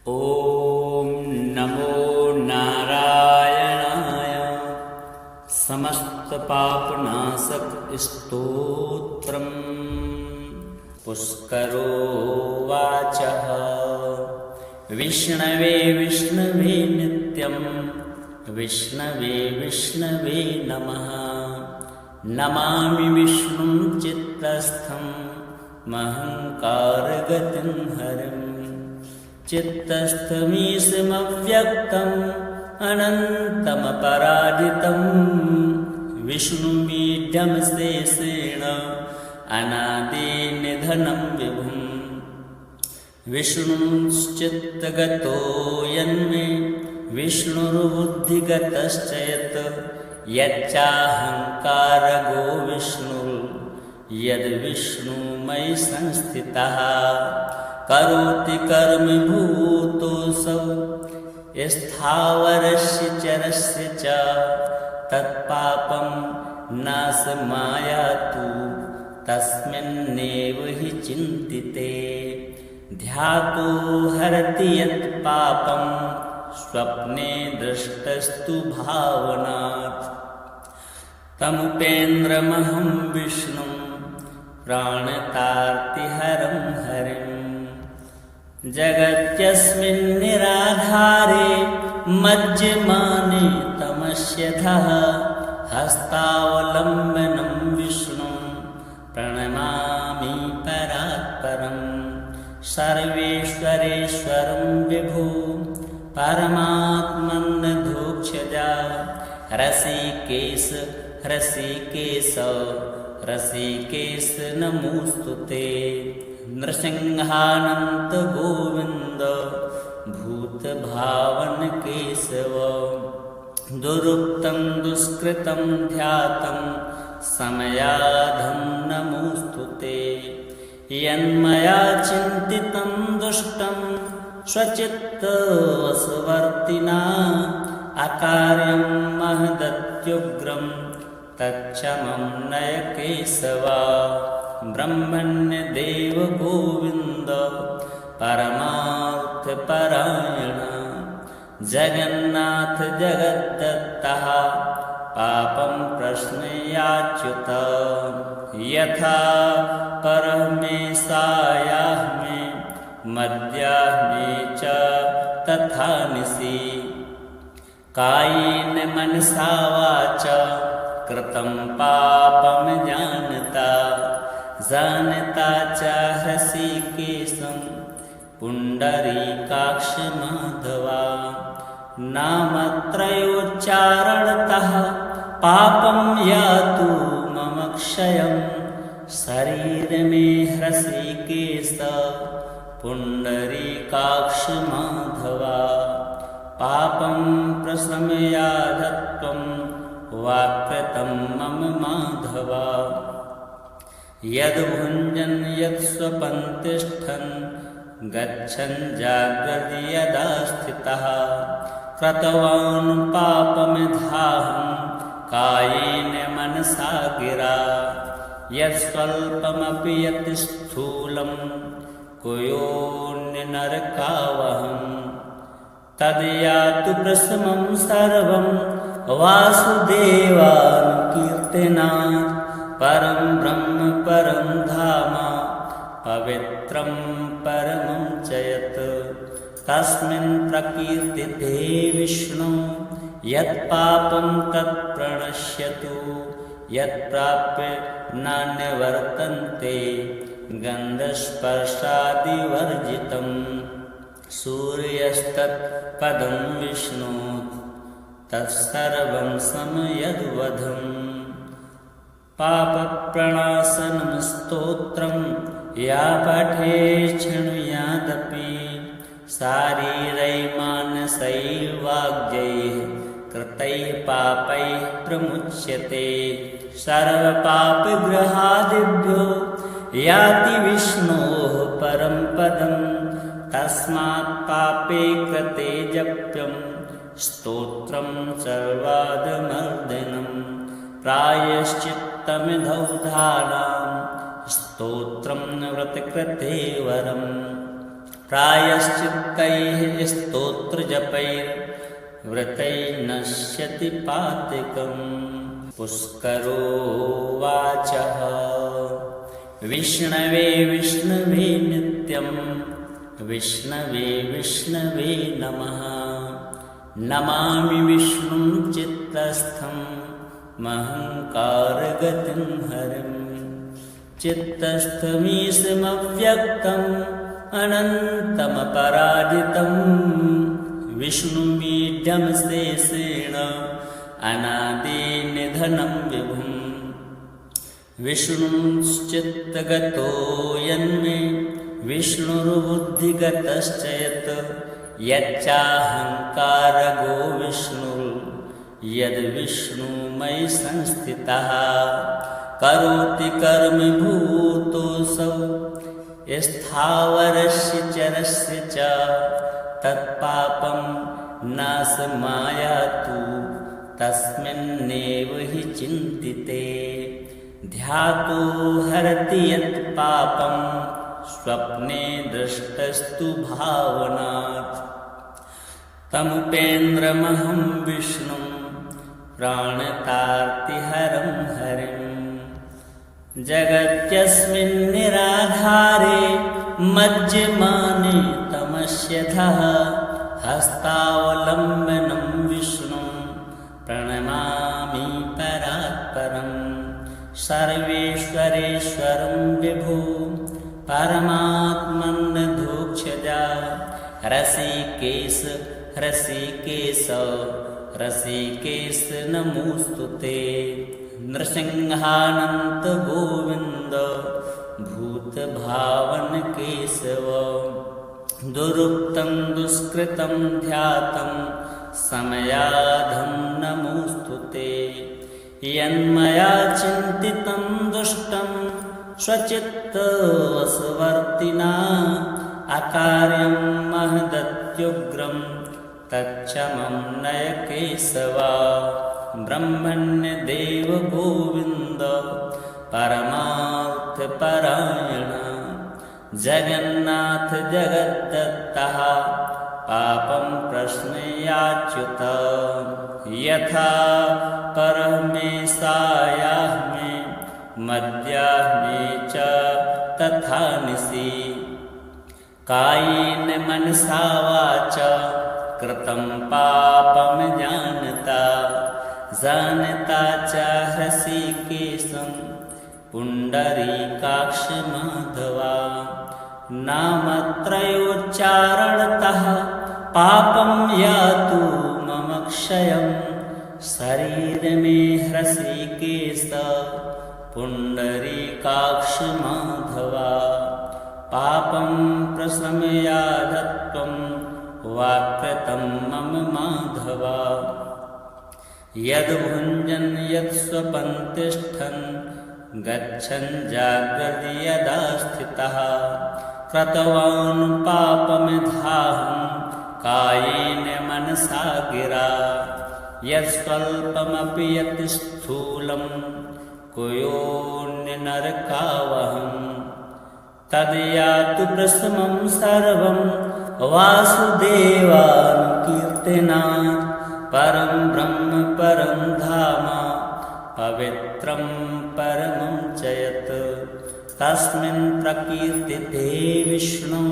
ॐ नमो नारायणाय समस्तपापनाशक स्तोत्रम्। पुष्करो वाचः विष्णवे विष्णवे नित्यं विष्णवे विष्णवे नमः। नमामि विष्णुं चित्तस्थं महङ्कारगतिं हरिं। चित्तस्थमीशमव्यक्तम् अनन्तमपराजितं विष्णुमीड्यं शेषेण अनादिनिधनं विभुम्। विष्णुश्चित्तगतो यन्मे विष्णुर्बुद्धिगतश्च यत् यच्चाहङ्कारगो यद्विष्णुमयि संस्थितः। करोति कर्म भूतोऽसौ स्थावरस्य चरस्य च तत्पापं नाशमायातु तस्मिन्नेव हि चिन्तिते। ध्यातो हरति यत् पापं स्वप्ने दृष्टस्तु भावनात्। तमुपेन्द्रमहं विष्णुं प्राणतार्तिहरं हरिम्। जगत्यस्मिन् निराधारे मज्जमाने तमस्यधः हस्तावलम्बनं विष्णुं प्रणमामि परात्परम्। सर्वेश्वरेश्वरं विभो परमात्मन्नधोक्षजा ऋषिकेश ऋषिकेश ऋषिकेश नमोऽस्तुते। नृसिंहानन्त गोविन्द भूतभावन केशव। दुरुक्तं दुष्कृतं ध्यातं समयाधं नमोऽस्तुते। यन्मया चिन्तितं दुष्टं स्वचित्तवशवर्तिना अकार्यं महदत्युग्रं तत्क्षमं नय केशव। ब्रह्मण्यदेव गोविन्द परमार्थपरायण जगन्नाथ जगद्दत्तः पापं प्रश्नयाच्युत। यथा परमेशायाह्मे मध्याह्ने च तथा निशि कायेन मनसा वाचा कृतं पापं जानता च ऋषिकेशं पुण्डरीकाक्षमाधवा। नामत्रयोच्चारणतः पापं यातु मम क्षयं। शरीरमे ऋषिकेश पुण्डरीकाक्षमाधवा। पापं प्रशमयाधत्वं वाक्कृतं मम माधवा। यद्भुञ्जन् यत्स्वपन् तिष्ठन् गच्छन् जाग्रति यदा स्थितः कृतवान् पापमिहाहं कायेन मनसा गिरा। यत्स्वल्पमपि यत् स्थूलं कुयोऽन्यनरकावहं तद्यातु प्रशमं सर्वं वासुदेवानुकीर्तनात्। परं ब्रह्म परं धाम पवित्रं परमं च यत् तस्मिन् प्रकीर्तिते विष्णु यत्पापं तत्प्रणश्यतु। यत्प्राप्य नान्यवर्तन्ते गन्धस्पर्शादिवर्जितं। सूर्यस्तत्पदं विष्णु तत्सर्वं समयद्वधम्। पापप्रणाशनं स्तोत्रं या पठे शृणुयादपि शारीरैर्मानसैर्वाग्यैः कृतैः पापैः प्रमुच्यते। सर्वपापग्रहादिभ्यो याति विष्णोः परं पदं। तस्मात् पापे कृते जप्यं स्तोत्रं सर्वादमर्दनम्। प्रायश्चित्तमिधौधानां स्तोत्रं व्रतकृते वरम्। प्रायश्चित्तैः स्तोत्रजपैर्व्रतैर्नश्यति पातकम्। पुष्करोवाचः विष्णवे विष्णवे नित्यं विष्णवे विष्णवे नमः। नमामि विष्णुं चित्तस्थं महङ्कारगतिं हरिं। चित्तस्थमीशमव्यक्तम् अनन्तमपराजितं विष्णुमीड्यं शेषेण अनादिनिधनं विभुम्। विष्णुश्चित्तगतो यन्मे विष्णुर्बुद्धिगतश्च यत् यच्चाहङ्कारगो विष्णुर्यद्विष्णुमयि संस्थितः। करोति कर्म भूतोऽसौ स्थावरस्य चरस्य च तत्पापं नाशमायातु तस्मिन्नेव हि चिन्तिते। ध्यातो हरति यत् पापं स्वप्ने दृष्टस्तु भावनात्। तमुपेन्द्रमहं विष्णुं प्राणतार्तिहरं हरिम्। जगत्यस्मिन् निराधारे मज्जमाने तमस्यधः हस्तावलम्बनं विष्णुं प्रणमामि परात्परम्। सर्वेश्वरेश्वरं विभो परमात्मन्नधोक्षजा ऋषिकेश ऋषिकेश ऋषिकेश नमोऽस्तु ते। नृसिंहानन्त गोविन्द भूतभावन केशव। दुरुक्तं दुष्कृतं ध्यातं समयाधं नमोऽस्तु ते। यन्मया चिन्तितं दुष्टं स्वचित्तवशवर्तिना अकार्यं महदत्युग्रं तच्चमं नय केशव। ब्रह्मण्यदेव गोविन्द परमार्थपरायण जगन्नाथ जगद्दत्तः पापं प्रश्नयाच्युत। यथा परमेशायाः मे मद्याः मे च तथा निशि। कायेन मनसा वाचा कृतं पापं जानता च ऋषिकेशं पुण्डरीकाक्षमाधवा। नामत्रयोच्चारणतः पापं यातु मम क्षयं। शरीरमे ऋषिकेश पुण्डरीकाक्षमाधवा। पापं प्रशमयाधत्वं वाक्कृतं मम माधवा। यद्भुञ्जन् यत्स्वपन् तिष्ठन् गच्छन् जाग्रति यदा स्थितः। कृतवान् पापमिहाहं कायेन मनसा गिरा। यत्स्वल्पमपि यत् स्थूलं कुयोऽन्यनरकावहम्। तद्यातु प्रशमं सर्वं वासुदेवानुकीर्तनात्। परं ब्रह्म परं धाम पवित्रं परमं च यत्। तस्मिन् प्रकीर्तिते विष्णु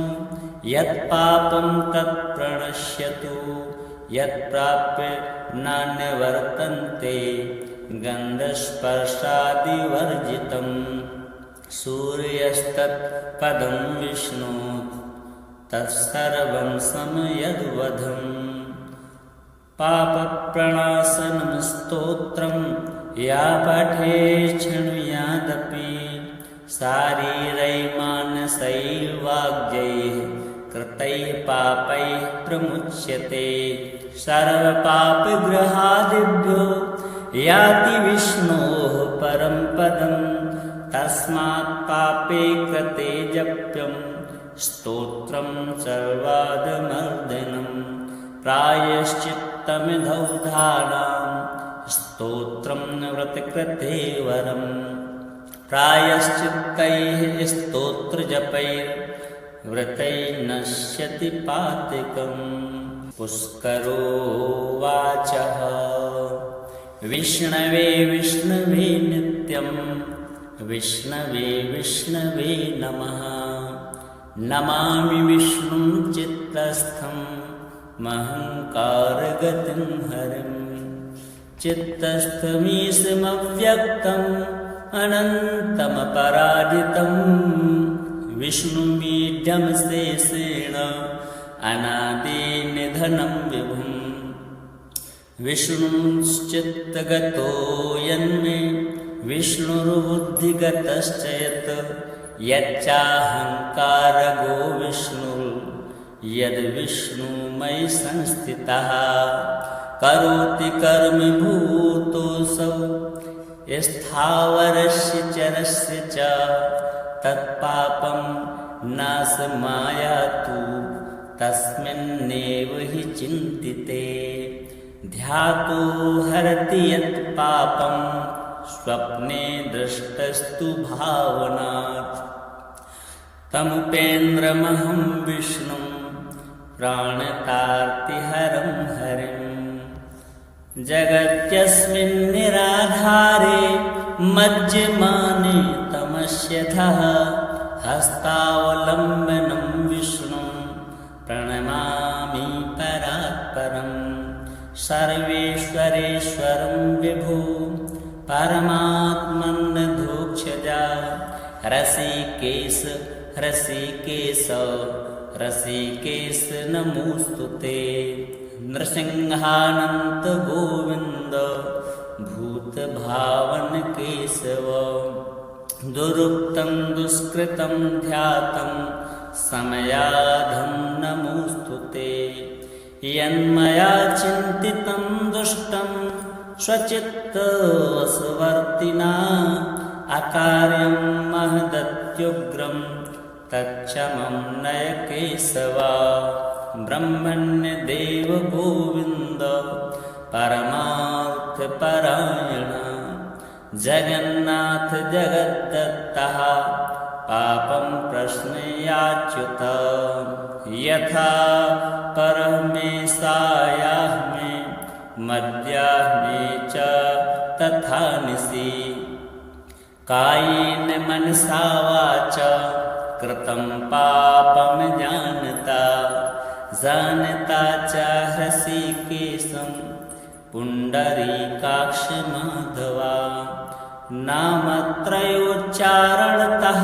यत्पापं तत्प्रणश्यतु। यत्प्राप्य नान्यवर्तन्ते गन्धस्पर्शादिवर्जितं। सूर्यस्तत्पदं विष्णु तत्सर्वं समयद्वधम्। पापप्रणाशनं स्तोत्रं या पठे शृणुयादपि। शारीरैर्मानसैर्वाग्यैः कृतैः पापैः प्रमुच्यते। सर्वपापग्रहादिभ्यो याति विष्णोः परं पदं। तस्मात् पापे कृते जप्यं स्तोत्रं सर्वादमर्दनम्। प्रायश्चित्तमिधौ धारां स्तोत्रं व्रतकृते वरम्। प्रायश्चित्तैः स्तोत्रजपैर्व्रतैर्नश्यति व्रतैर्नश्यति पातिकम्। पुष्करोवाचः विष्णवे विष्णवे नित्यं विष्णवे विष्णवे नमः। नमामि विष्णुं चित्तस्थं महङ्कारगतिं हरिं। चित्तस्थमीशमव्यक्तम् अनन्तमपराजितं विष्णुमीड्यं शेषेण अनादिनिधनं विभुम्। विष्णुश्चित्तगतो यन्मे विष्णुर्बुद्धिगतश्च यत् यच्चाहङ्कारगो विष्णुर्यद्विष्णुमयि संस्थितः। करोति कर्म भूतोऽसौ स्थावरस्य चरस्य च तत्पापं नाशमायातु तस्मिन्नेव हि चिन्तिते। ध्यातो हरति यत् पापं स्वप्ने दृष्टस्तु भावनात्। तमुपेन्द्रमहं विष्णुं प्राणतार्तिहरं हरिम्। जगत्यस्मिन् निराधारे मज्जमाने तमस्यधः हस्तावलम्बनं विष्णुं प्रणमामि परात्परम्। सर्वेश्वरेश्वरं विभो परमात्मन्नधोक्षजा रसिकेश रसिकेश रसिकेश नमोऽस्तुते। नृसिंहानन्त गोविन्द भूतभावन केशव। दुरुक्तं दुष्कृतं ध्यातं समयाधं नमोऽस्तुते। यन्मया चिन्तितं दुष्टं स्वचित्तवशवर्तिना अकार्यं महदत्युग्रं तच्छमं नय केशव। ब्रह्मण्यदेव गोविन्द परमार्थपरायण जगन्नाथ जगद्दत्तः पापं प्रश्नयाच्युत। यथा परमेशायाह्मे मध्याह्ने च तथा निशि कायेन मनसा वाचा कृतं पापं जानता जानता च हृषीकेशं पुण्डरीकाक्ष माधवा। नामत्रयोच्चारणतः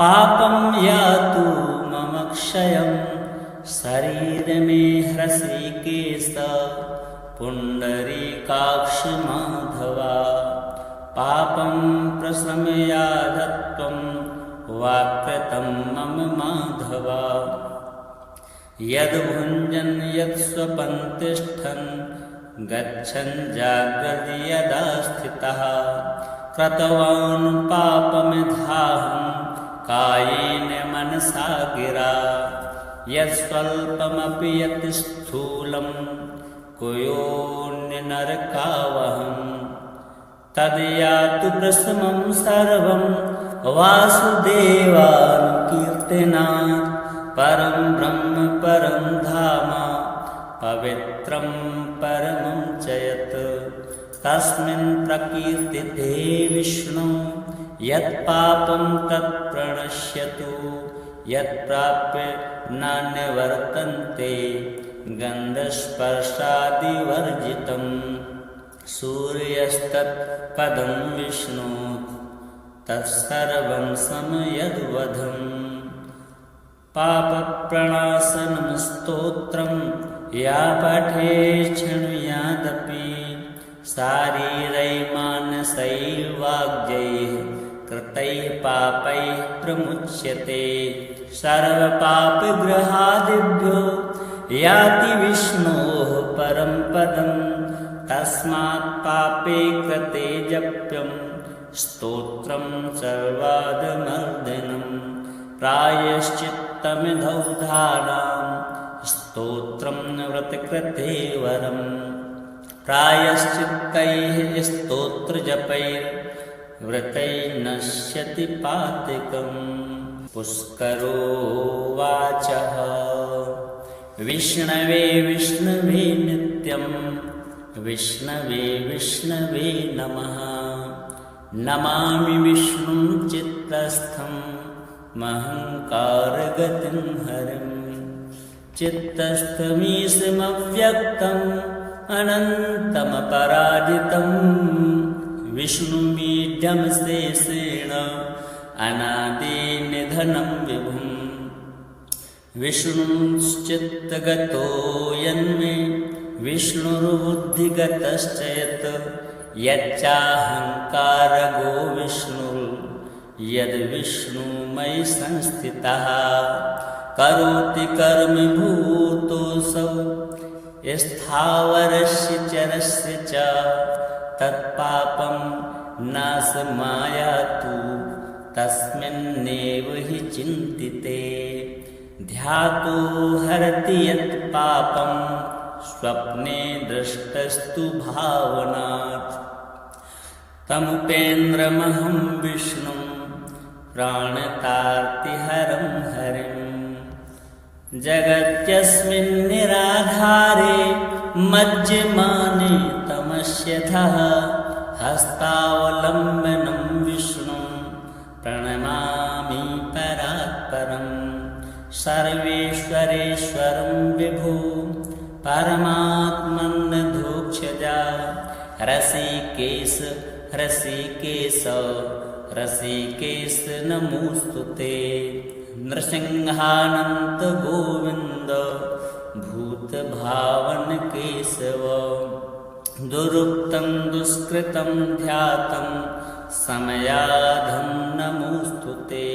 पापं यातु मम क्षयं शरीर मे हृषीकेश पुण्डरीकाक्ष माधवा। पापं प्रशमयाधत्वं वाक्कृतं मम माधवा। यद्भुञ्जन् यत्स्वपन् तिष्ठन् गच्छन् जाग्रत् यदा स्थितः कृतवान् पापमिहाहं कायेन मनसा गिरा। यत्स्वल्पमपि यत् स्थूलं कुयोऽन्यनरकावहम् तद्यातु प्रशमं सर्वं वासुदेवानुकीर्तनात्। परं ब्रह्म परं धाम पवित्रं परमं च यत् तस्मिन् प्रकीर्तिते विष्णु यत्पापं तत्प्रणश्यतु। यत्प्राप्य नान्यवर्तन्ते गन्धस्पर्शादिवर्जितं। सूर्यस्तत्पदं विष्णु तत्सर्वं समयद्वधम्। पापप्रणाशनं स्तोत्रं या पठेत् शृणुयादपि शारीरैर्मानसैर्वाग्यैः कृतैः पापैः प्रमुच्यते। सर्वपापग्रहादिभ्यो याति विष्णोः परं पदं। तस्मात् पापे कृते जप्यं स्तोत्रं सर्वादमर्दनं। प्रायश्चित्तमिधौधानां स्तोत्रं व्रतकृते वरम्। प्रायश्चित्तैः स्तोत्रजपैर्व्रतैर्नश्यति पातिकम्। पुष्करोवाचः विष्णवे विष्णवे नित्यं विष्णवे विष्णवे नमः नमामि विष्णुं चित्तस्थं महङ्कारगतिं हरिं चित्तस्थमीशमव्यक्तम् अनन्तमपराजितं विष्णुमीड्यं शेषेण अनादिनिधनं विभुम् विष्णुश्चित्तगतो यन्मे विष्णुर्बुद्धिगतश्च यत् यच्चाहङ्कारगो विष्णुर्यद्विष्णुमयि संस्थितः करोति कर्मभूतोऽसौ स्थावरस्य चरस्य च तत्पापं नाशमायातु तस्मिन्नेव हि चिन्तिते ध्यातो हरति यत् पापं स्वप्ने दृष्टस्तु भावनात् तमुपेन्द्रमहं विष्णुं प्राणतार्तिहरं हरिं जगत्यस्मिन् निराधारे मज्जमाने तमस्यधः हस्तावलम्बनं विष्णुं प्रणमामि परात्परम् सर्वेश्वरेश्वरं विभो परमात्मन्नधोक्षजा रसिकेश रसिकेश रसिकेश नमोस्तुते नृसिंहानन्त गोविन्द भूतभावन केशव दुरुक्तं दुष्कृतं ध्यातं समयाधं नमोस्तुते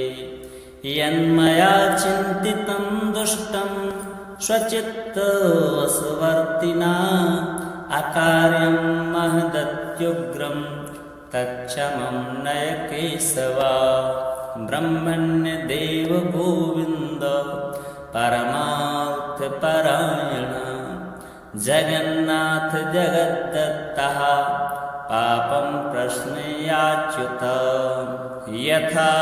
यन्मया चिन्तितं दुष्टं स्वचित्तवशवर्तिना अकार्यं महदत्युग्रं तच्छमं नय केशव ब्रह्मण्यदेव गोविन्द परमार्थपरायण जगन्नाथ जगद्दत्तः पापं प्रश्नयाच्युत यथा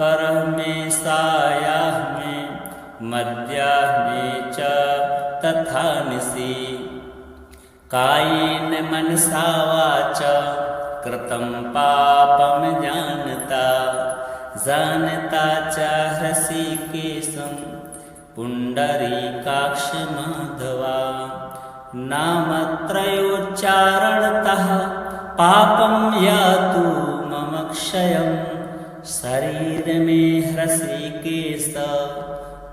परमेशायाः मे मद्याः मे च तथा निशि कायेन मनसा वाचा कृतं पापं जानता च हृषीकेशं पुण्डरीकाक्ष माधवा नामत्रयोच्चारणतः पापं यातु मम क्षयं शरीर मे हृषीकेश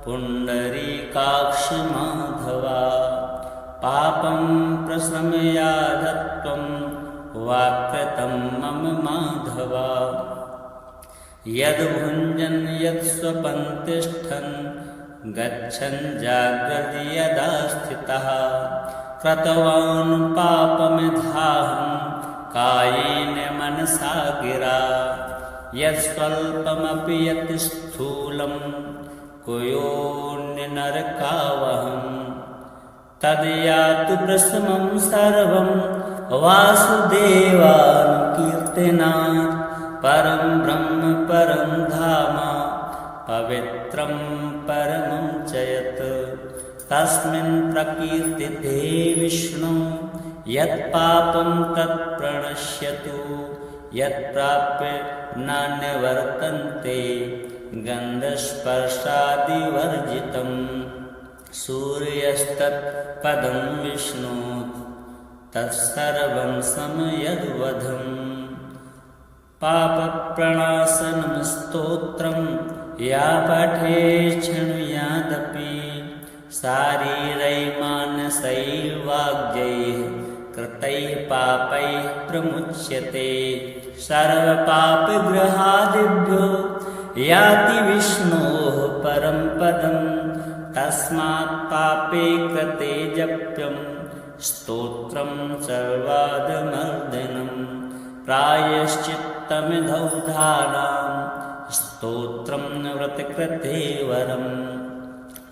पुण्डरीकाक्ष माधवा पापं प्रशमयाधत्वं वाक्कृतं मम माधवा यद्भुञ्जन् यत्स्वपन् तिष्ठन् गच्छन् जाग्रति यदा स्थितः कृतवान् पापमिधाहं कायेन मनसा गिरा यत्स्वल्पमपि यत् स्थूलं कुयोऽन्यनरकावहम् तद्यातु प्रशमं सर्वं वासुदेवानुकीर्तनात् परं ब्रह्म परं धाम पवित्रं परमं च यत् तस्मिन् प्रकीर्तिते विष्णु यत्पापं तत्प्रणश्यतु यत्प्राप्य नान्यवर्तन्ते गन्धस्पर्शादिवर्जितं सूर्यस्तत्पदं विष्णु तत्सर्वं समयद्वधम् पापप्रणाशनं स्तोत्रं या पठे शृणुयादपि शारीरैर्मानसैर्वाग्यैः कृतैः पापैः प्रमुच्यते सर्वपापग्रहादिभ्यो याति विष्णोः परं पदं तस्मात् पापे कृते जप्यं स्तोत्रं सर्वादमर्दनं प्रायश्चित्तमिदौधानां स्तोत्रं व्रतकृते वरं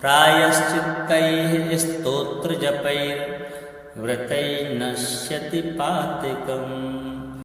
प्रायश्चित्तैः स्तोत्रजपैर्व्रतैः नश्यति पातकम्।